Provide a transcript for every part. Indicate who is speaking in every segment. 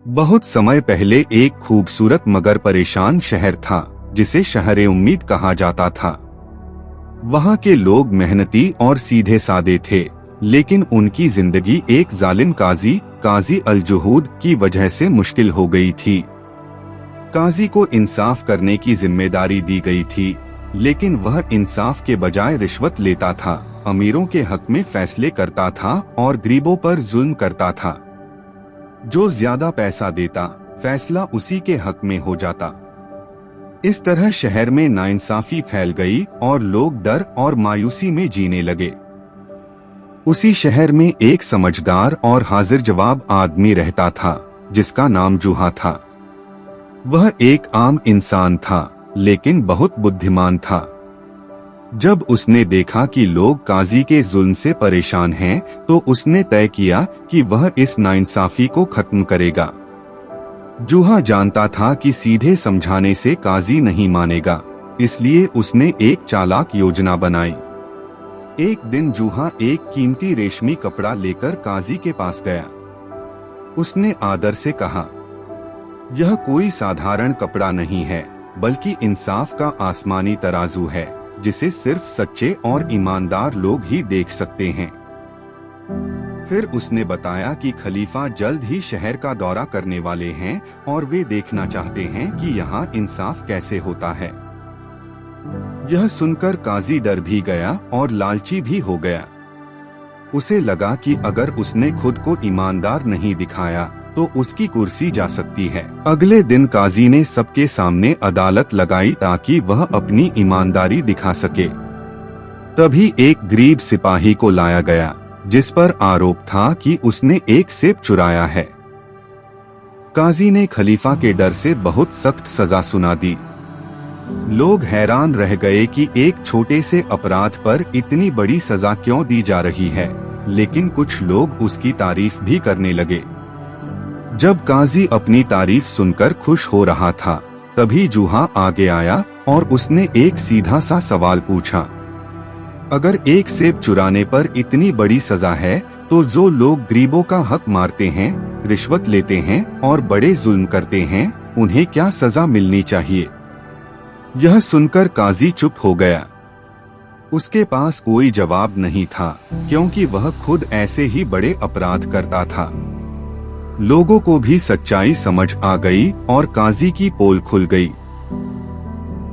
Speaker 1: बहुत समय पहले एक खूबसूरत मगर परेशान शहर था जिसे शहर उम्मीद कहा जाता था। वहाँ के लोग मेहनती और सीधे सादे थे, लेकिन उनकी जिंदगी एक जालिम काजी अल-जुहूद की वजह से मुश्किल हो गई थी। काजी को इंसाफ करने की जिम्मेदारी दी गई थी, लेकिन वह इंसाफ के बजाय रिश्वत लेता था, अमीरों के हक में फैसले करता था और गरीबों पर जुल्म करता था। जो ज्यादा पैसा देता, फैसला उसी के हक में हो जाता। इस तरह शहर में नाइंसाफी फैल गई और लोग डर और मायूसी में जीने लगे। उसी शहर में एक समझदार और हाजिर जवाब आदमी रहता था, जिसका नाम जूहा था। वह एक आम इंसान था, लेकिन बहुत बुद्धिमान था। जब उसने देखा कि लोग काजी के जुल्म से परेशान हैं, तो उसने तय किया कि वह इस नाइंसाफी को खत्म करेगा। जूहा जानता था कि सीधे समझाने से काजी नहीं मानेगा, इसलिए उसने एक चालाक योजना बनाई। एक दिन जूहा एक कीमती रेशमी कपड़ा लेकर काजी के पास गया। उसने आदर से कहा, यह कोई साधारण कपड़ा नहीं है, बल्कि इंसाफ का आसमानी तराजू है, जिसे सिर्फ सच्चे और ईमानदार लोग ही देख सकते हैं। फिर उसने बताया कि खलीफा जल्द ही शहर का दौरा करने वाले हैं और वे देखना चाहते हैं कि यहाँ इंसाफ कैसे होता है। यह सुनकर काजी डर भी गया और लालची भी हो गया। उसे लगा कि अगर उसने खुद को ईमानदार नहीं दिखाया तो उसकी कुर्सी जा सकती है। अगले दिन काजी ने सबके सामने अदालत लगाई ताकि वह अपनी ईमानदारी दिखा सके। तभी एक गरीब सिपाही को लाया गया, जिस पर आरोप था कि उसने एक सेब चुराया है। काजी ने खलीफा के डर से बहुत सख्त सजा सुना दी। लोग हैरान रह गए कि एक छोटे से अपराध पर इतनी बड़ी सजा क्यों दी जा रही है, लेकिन कुछ लोग उसकी तारीफ भी करने लगे। जब काजी अपनी तारीफ सुनकर खुश हो रहा था, तभी जूहा आगे आया और उसने एक सीधा सा सवाल पूछा, अगर एक सेब चुराने पर इतनी बड़ी सजा है, तो जो लोग गरीबों का हक मारते हैं, रिश्वत लेते हैं और बड़े जुल्म करते हैं, उन्हें क्या सजा मिलनी चाहिए? यह सुनकर काजी चुप हो गया। उसके पास कोई जवाब नहीं था, क्योंकि वह खुद ऐसे ही बड़े अपराध करता था। लोगों को भी सच्चाई समझ आ गई और काजी की पोल खुल गई।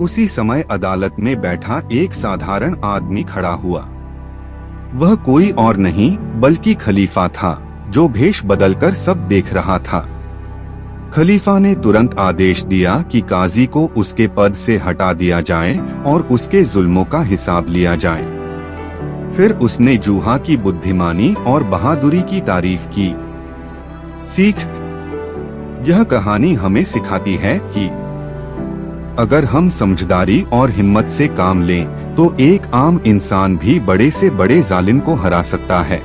Speaker 1: उसी समय अदालत में बैठा एक साधारण आदमी खड़ा हुआ। वह कोई और नहीं बल्कि खलीफा था, जो भेष बदलकर सब देख रहा था। खलीफा ने तुरंत आदेश दिया कि काजी को उसके पद से हटा दिया जाए और उसके जुल्मों का हिसाब लिया जाए। फिर उसने जूहा की बुद्धिमानी और बहादुरी की तारीफ की। सीख, यह कहानी हमें सिखाती है कि अगर हम समझदारी और हिम्मत से काम लें, तो एक आम इंसान भी बड़े से बड़े जालिम को हरा सकता है।